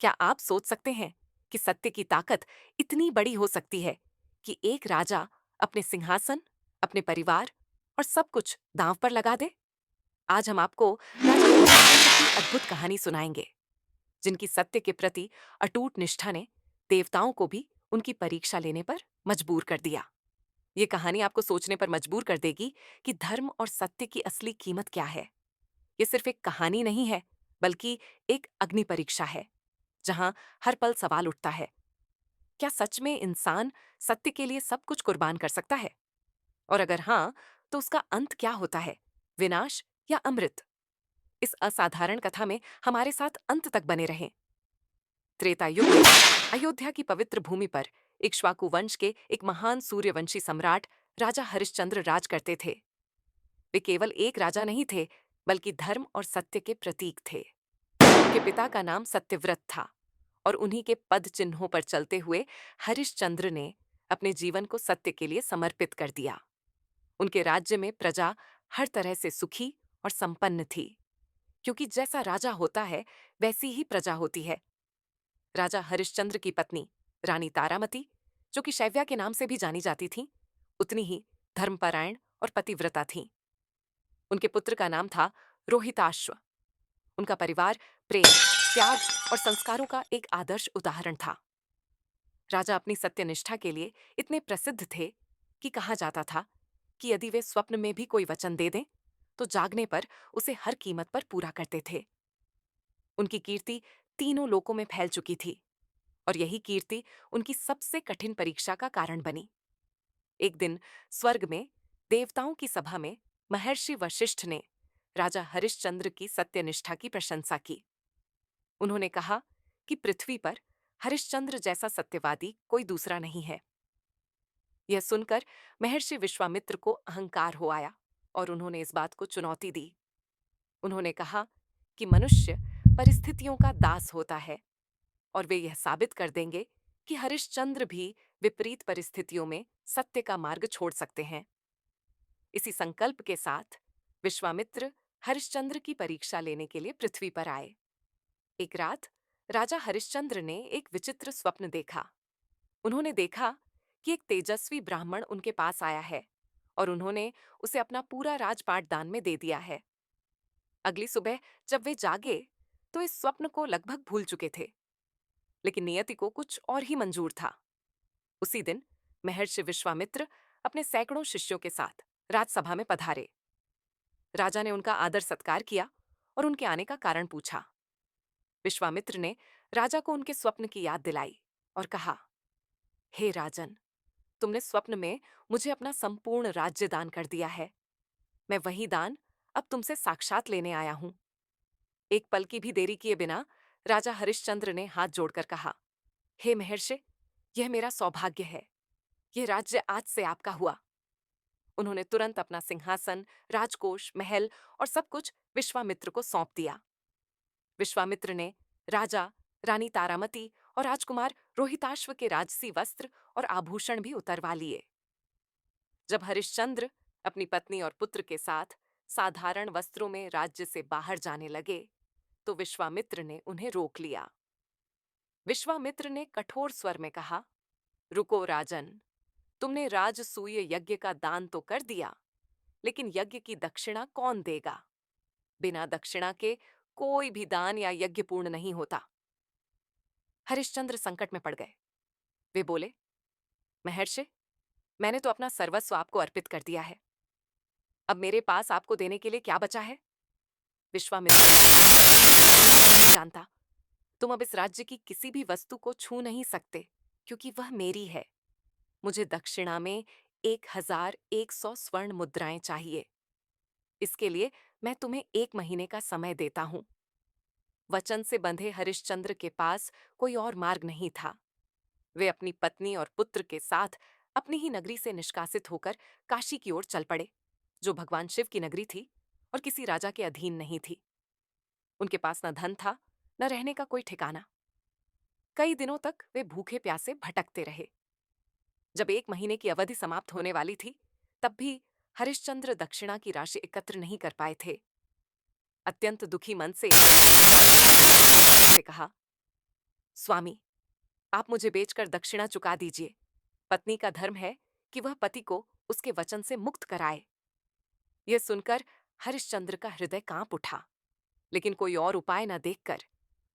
क्या आप सोच सकते हैं कि सत्य की ताकत इतनी बड़ी हो सकती है कि एक राजा अपने सिंहासन, अपने परिवार और सब कुछ दांव पर लगा दे? आज हम आपको राजा हरिश्चंद्र की अद्भुत कहानी सुनाएंगे, जिनकी सत्य के प्रति अटूट निष्ठा ने देवताओं को भी उनकी परीक्षा लेने पर मजबूर कर दिया। ये कहानी आपको सोचने पर मजबूर कर देगी कि धर्म और सत्य की असली कीमत क्या है। ये सिर्फ एक कहानी नहीं है, बल्कि एक अग्नि परीक्षा है, जहां हर पल सवाल उठता है, क्या सच में इंसान सत्य के लिए सब कुछ कुर्बान कर सकता है? और अगर हाँ, तो उसका अंत क्या होता है, विनाश या अमृत? इस असाधारण कथा में हमारे साथ अंत तक बने रहें। त्रेता युग में अयोध्या की पवित्र भूमि पर इक्ष्वाकु वंश के एक महान सूर्यवंशी सम्राट राजा हरिश्चंद्र राज करते थे। वे केवल एक राजा नहीं थे, बल्कि धर्म और सत्य के प्रतीक थे। उनके पिता का नाम सत्यव्रत था, और उन्हीं के पद चिन्हों पर चलते हुए हरिश्चंद्र ने अपने जीवन को सत्य के लिए समर्पित कर दिया। उनके राज्य में प्रजा हर तरह से सुखी और संपन्न थी, क्योंकि जैसा राजा होता है वैसी ही प्रजा होती है। राजा हरिश्चंद्र की पत्नी रानी तारामती, जो कि शैव्या के नाम से भी जानी जाती थीं, उतनी ही धर्मपरायण और पतिव्रता थीं। उनके पुत्र का नाम था रोहिताश्व। उनका परिवार प्रेम, त्याग और संस्कारों का एक आदर्श उदाहरण था। राजा अपनी सत्यनिष्ठा के लिए इतने प्रसिद्ध थे कि कहा जाता था कि यदि वे स्वप्न में भी कोई वचन दे दें, तो जागने पर उसे हर कीमत पर पूरा करते थे। उनकी कीर्ति तीनों लोकों में फैल चुकी थी, और यही कीर्ति उनकी सबसे कठिन परीक्षा का कारण बनी। एक दिन स्वर्ग में देवताओं की सभा में महर्षि वशिष्ठ ने राजा हरिश्चंद्र की सत्यनिष्ठा की प्रशंसा की। उन्होंने कहा कि पृथ्वी पर हरिश्चंद्र जैसा सत्यवादी कोई दूसरा नहीं है। यह सुनकर महर्षि विश्वामित्र को अहंकार हो आया, और उन्होंने इस बात को चुनौती दी। उन्होंने कहा कि मनुष्य परिस्थितियों का दास होता है, और वे यह साबित कर देंगे कि हरिश्चंद्र भी विपरीत परिस्थितियों में सत्य का मार्ग छोड़ सकते हैं। इसी संकल्प के साथ विश्वामित्र हरिश्चंद्र की परीक्षा लेने के लिए पृथ्वी पर आए। एक रात राजा हरिश्चंद्र ने एक विचित्र स्वप्न देखा। उन्होंने देखा कि एक तेजस्वी ब्राह्मण उनके पास आया है, और उन्होंने उसे अपना पूरा राजपाट दान में दे दिया है। अगली सुबह जब वे जागे, तो इस स्वप्न को लगभग भूल चुके थे, लेकिन नियति को कुछ और ही मंजूर था। उसी दिन महर्षि विश्वामित्र अपने सैकड़ों शिष्यों के साथ राजसभा में पधारे। राजा ने उनका आदर सत्कार किया और उनके आने का कारण पूछा। विश्वामित्र ने राजा को उनके स्वप्न की याद दिलाई और कहा, हे राजन, तुमने स्वप्न में मुझे अपना संपूर्ण राज्य दान कर दिया है। मैं वही दान अब तुमसे साक्षात लेने आया हूं। एक पल की भी देरी किए बिना राजा हरिश्चंद्र ने हाथ जोड़कर कहा, हे महर्षि, यह मेरा सौभाग्य है। यह राज्य आज से आपका हुआ। उन्होंने तुरंत अपना सिंहासन, राजकोष, महल और सब कुछ विश्वामित्र को सौंप दिया। विश्वामित्र ने राजा, रानी तारामती और राजकुमार रोहिताश्व के राजसी वस्त्र और आभूषण भी उतरवा लिए। जब हरिश्चंद्र अपनी पत्नी और पुत्र के साथ साधारण वस्त्रों में राज्य से बाहर जाने लगे, तो विश्वामित्र ने उन्हें रोक लिया। विश्वामित्र ने कठोर स्वर में कहा, रुको राजन, तुमने राजसूय यज्ञ का दान तो कर दिया, लेकिन यज्ञ की दक्षिणा कौन देगा? बिना दक्षिणा के कोई भी दान या यज्ञ पूर्ण नहीं होता। हरिश्चंद्र संकट में पड़ गए। वे बोले, महर्षि, मैंने तो अपना सर्वस्व आपको अर्पित कर दिया है। अब मेरे पास आपको देने के लिए क्या बचा है? विश्वामित्र ने कहा, मैं नहीं जानता। तुम अब इस राज्य की किसी भी वस्तु को छू नहीं सकते, क्योंकि वह मेरी है। मुझे दक्षिणा में 1100 स्वर्ण मुद्राएं चाहिए। इसके लिए मैं तुम्हें 1 महीने का समय देता हूं। वचन से बंधे हरिश्चंद्र के पास कोई और मार्ग नहीं था। वे अपनी पत्नी और पुत्र के साथ अपनी ही नगरी से निष्कासित होकर काशी की ओर चल पड़े, जो भगवान शिव की नगरी थी और किसी राजा के अधीन नहीं थी। उनके पास न धन था, न रहने का कोई ठिकाना। कई दिनों तक वे भूखे प्यासे भटकते रहे। जब 1 महीने की अवधि समाप्त होने वाली थी, तब भी हरिश्चंद्र दक्षिणा की राशि एकत्र नहीं कर पाए थे। अत्यंत दुखी मन से से कहा, स्वामी, आप मुझे बेचकर दक्षिणा चुका दीजिए। पत्नी का धर्म है कि वह पति को उसके वचन से मुक्त कराए। यह सुनकर हरिश्चंद्र का हृदय कांप उठा, लेकिन कोई और उपाय न देखकर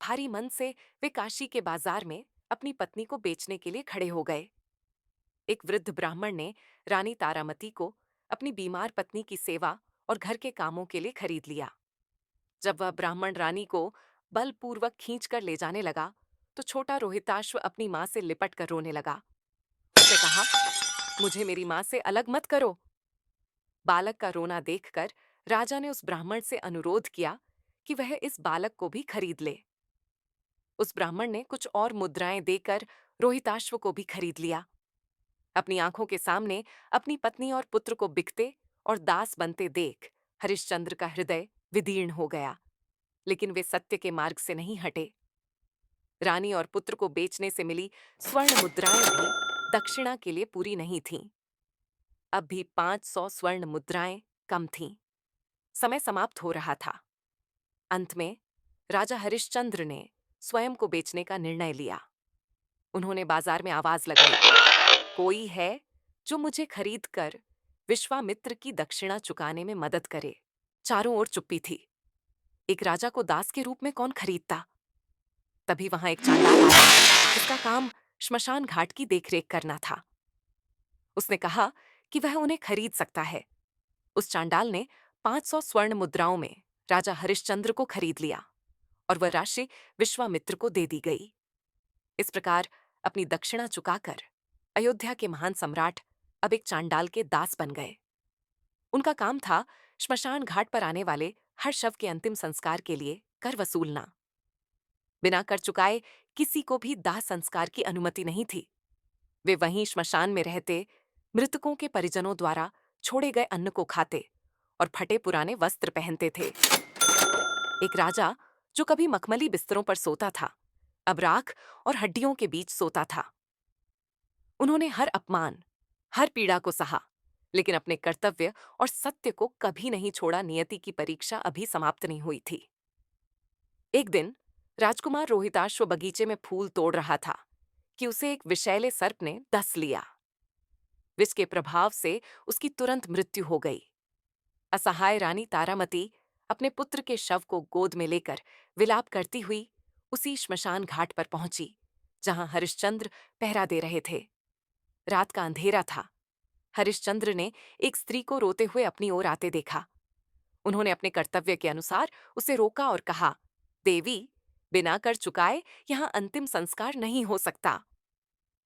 भारी मन से वे काशी के बाजार में अपनी पत्नी को बेचने के लिए खड़े हो गए। एक वृद्ध ब्राह्मण ने रानी तारामती को अपनी बीमार पत्नी की सेवा और घर के कामों के लिए खरीद लिया। जब वह ब्राह्मण रानी को बलपूर्वक खींचकर ले जाने लगा, तो छोटा रोहिताश्व अपनी मां से लिपट कर रोने लगा। उसने कहा, मुझे मेरी मां से अलग मत करो। बालक का रोना देखकर राजा ने उस ब्राह्मण से अनुरोध किया कि वह इस बालक को भी खरीद ले। उस ब्राह्मण ने कुछ और मुद्राएं देकर रोहिताश्व को भी खरीद लिया। अपनी आंखों के सामने अपनी पत्नी और पुत्र को बिकते और दास बनते देख हरिश्चंद्र का हृदय विदीर्ण हो गया, लेकिन वे सत्य के मार्ग से नहीं हटे। रानी और पुत्र को बेचने से मिली स्वर्ण मुद्राएं भी दक्षिणा के लिए पूरी नहीं थीं। अब भी 500 स्वर्ण मुद्राएं कम थीं। समय समाप्त हो रहा था। अंत में राजा हरिश्चंद्र ने स्वयं को बेचने का निर्णय लिया। उन्होंने बाजार में आवाज लगाई, कोई है जो मुझे खरीदकर विश्वामित्र की दक्षिणा चुकाने में मदद करे। चारों ओर चुप्पी थी। एक राजा को दास के रूप में कौन खरीदता? तभी वहां एक चांडाल आया, जिसका काम श्मशान घाट की देखरेख करना था। उसने कहा कि वह उन्हें खरीद सकता है। उस चांडाल ने 500 स्वर्ण मुद्राओं में राजा हरिश्चंद्र को खरीद लिया और वह राशि विश्वामित्र को दे दी गई। इस प्रकार अपनी दक्षिणा चुकाकर अयोध्या के महान सम्राट अब एक चांडाल के दास बन गए। उनका काम था श्मशान घाट पर आने वाले हर शव के अंतिम संस्कार के लिए कर वसूलना। बिना कर चुकाए किसी को भी दाह संस्कार की अनुमति नहीं थी। वे वहीं श्मशान में रहते मृतकों के परिजनों द्वारा छोड़े गए अन्न को खाते और फटे पुराने वस्त्र पहनते थे। एक राजा जो कभी मखमली बिस्तरों पर सोता था, अब राख और हड्डियों के बीच सोता था। उन्होंने हर अपमान, हर पीड़ा को सहा, लेकिन अपने कर्तव्य और सत्य को कभी नहीं छोड़ा। नियति की परीक्षा अभी समाप्त नहीं हुई थी। एक दिन राजकुमार रोहिताश्व बगीचे में फूल तोड़ रहा था कि उसे एक विषैले सर्प ने डस लिया। विष के प्रभाव से उसकी तुरंत मृत्यु हो गई। असहाय रानी तारामती अपने पुत्र के शव को गोद में लेकर विलाप करती हुई उसी श्मशान घाट पर पहुंची जहां हरिश्चंद्र पहरा दे रहे थे। रात का अंधेरा था। हरिश्चंद्र ने एक स्त्री को रोते हुए अपनी ओर आते देखा। उन्होंने अपने कर्तव्य के अनुसार उसे रोका और कहा, देवी, बिना कर चुकाए यहां अंतिम संस्कार नहीं हो सकता।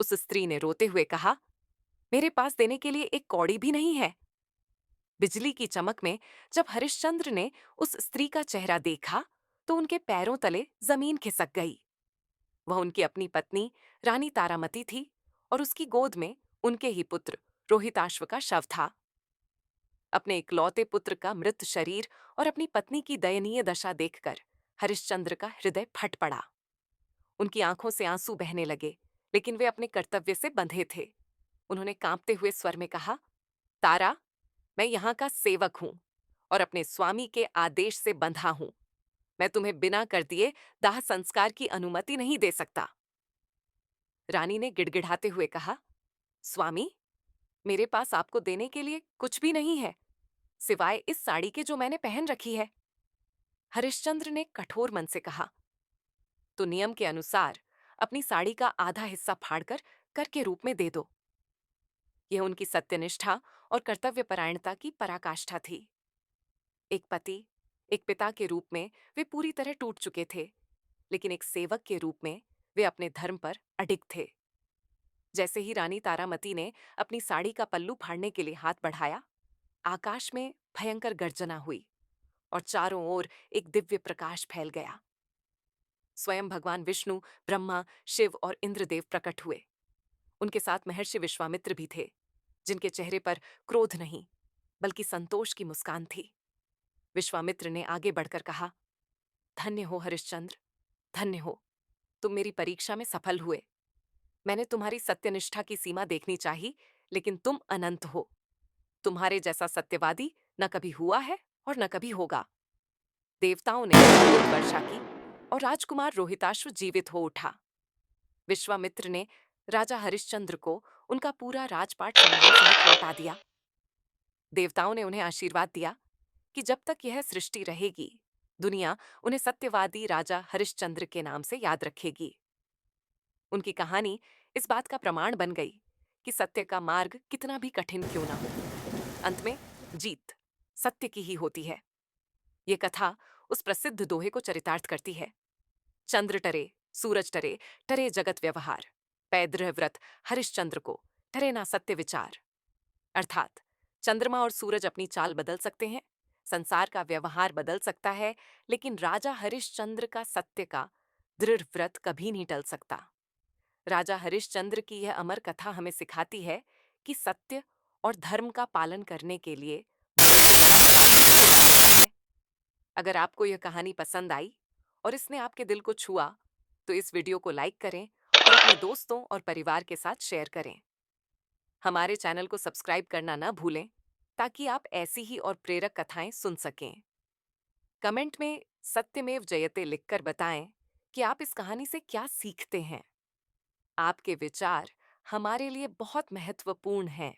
उस स्त्री ने रोते हुए कहा, मेरे पास देने के लिए एक कौड़ी भी नहीं है। बिजली की चमक में जब हरिश्चंद्र ने उस स्त्री का चेहरा देखा तो उनके पैरों तले जमीन खिसक गई। वह उनकी अपनी पत्नी रानी तारामती थी और उसकी गोद में उनके ही पुत्र रोहिताश्व का शव था। अपने इकलौते पुत्र का मृत शरीर और अपनी पत्नी की दयनीय दशा देखकर हरिश्चंद्र का हृदय फट पड़ा। उनकी आंखों से आंसू बहने लगे, लेकिन वे अपने कर्तव्य से बंधे थे। उन्होंने कांपते हुए स्वर में कहा, तारा, मैं यहाँ का सेवक हूं और अपने स्वामी के आदेश से बंधा हूं। मैं तुम्हें बिना कर दिए दाह संस्कार की अनुमति नहीं दे सकता। रानी ने गिड़गिड़ाते हुए कहा, स्वामी, मेरे पास आपको देने के लिए कुछ भी नहीं है, सिवाय इस साड़ी के जो मैंने पहन रखी है। हरिश्चंद्र ने कठोर मन से कहा, तो नियम के अनुसार अपनी साड़ी का आधा हिस्सा फाड़कर कर के रूप में दे दो। यह उनकी सत्यनिष्ठा और कर्तव्यपरायणता की पराकाष्ठा थी। एक पति, एक पिता के रूप में वे पूरी तरह टूट चुके थे, लेकिन एक सेवक के रूप में वे अपने धर्म पर अडिग थे। जैसे ही रानी तारामती ने अपनी साड़ी का पल्लू फाड़ने के लिए हाथ बढ़ाया, आकाश में भयंकर गर्जना हुई और चारों ओर एक दिव्य प्रकाश फैल गया। स्वयं भगवान विष्णु, ब्रह्मा, शिव और इंद्रदेव प्रकट हुए। उनके साथ महर्षि विश्वामित्र भी थे, जिनके चेहरे पर क्रोध नहीं बल्कि संतोष की मुस्कान थी। विश्वामित्र ने आगे बढ़कर कहा, धन्य हो हरिश्चंद्र, धन्य हो, तुम मेरी परीक्षा में सफल हुए। मैंने तुम्हारी सत्यनिष्ठा की सीमा देखनी चाहिए, लेकिन तुम अनंत हो। तुम्हारे जैसा सत्यवादी न कभी हुआ है और न कभी होगा। देवताओं ने अमृत वर्षा की और राजकुमार रोहिताश्व जीवित हो उठा। विश्वामित्र ने राजा हरिश्चंद्र को उनका पूरा राजपाट सम्मान सहित लौटा दिया। देवताओं ने उन्हें आशीर्वाद दिया कि जब तक यह सृष्टि रहेगी, दुनिया उन्हें सत्यवादी राजा हरिश्चंद्र के नाम से याद रखेगी। उनकी कहानी इस बात का प्रमाण बन गई कि सत्य का मार्ग कितना भी कठिन क्यों ना हो, अंत में जीत सत्य की ही होती है। ये कथा उस प्रसिद्ध दोहे को चरितार्थ करती है। चंद्र टरे, सूरज टरे, टरे जगत व्यवहार, पैदृह व्रत हरिश्चंद्र को, टरे ना सत्य विचार। अर्थात चंद्रमा और सूरज अपनी चाल बदल सकते हैं, संसार का व्यवहार बदल सकता है, लेकिन राजा हरिश्चंद्र का सत्य का दृढ़ व्रत कभी नहीं टल सकता। राजा हरिश्चंद्र की यह अमर कथा हमें सिखाती है कि सत्य और धर्म का पालन करने के लिए भय से बड़ा साहस कोई नहीं होता है। अगर आपको यह कहानी पसंद आई और इसने आपके दिल को छुआ, तो इस वीडियो को लाइक करें और अपने दोस्तों और परिवार के साथ शेयर करें। हमारे चैनल को सब्सक्राइब करना ना भूलें, ताकि आप ऐसी ही और प्रेरक कथाएं सुन सकें। कमेंट में सत्यमेव जयते लिखकर बताएं कि आप इस कहानी से क्या सीखते हैं। आपके विचार हमारे लिए बहुत महत्वपूर्ण हैं।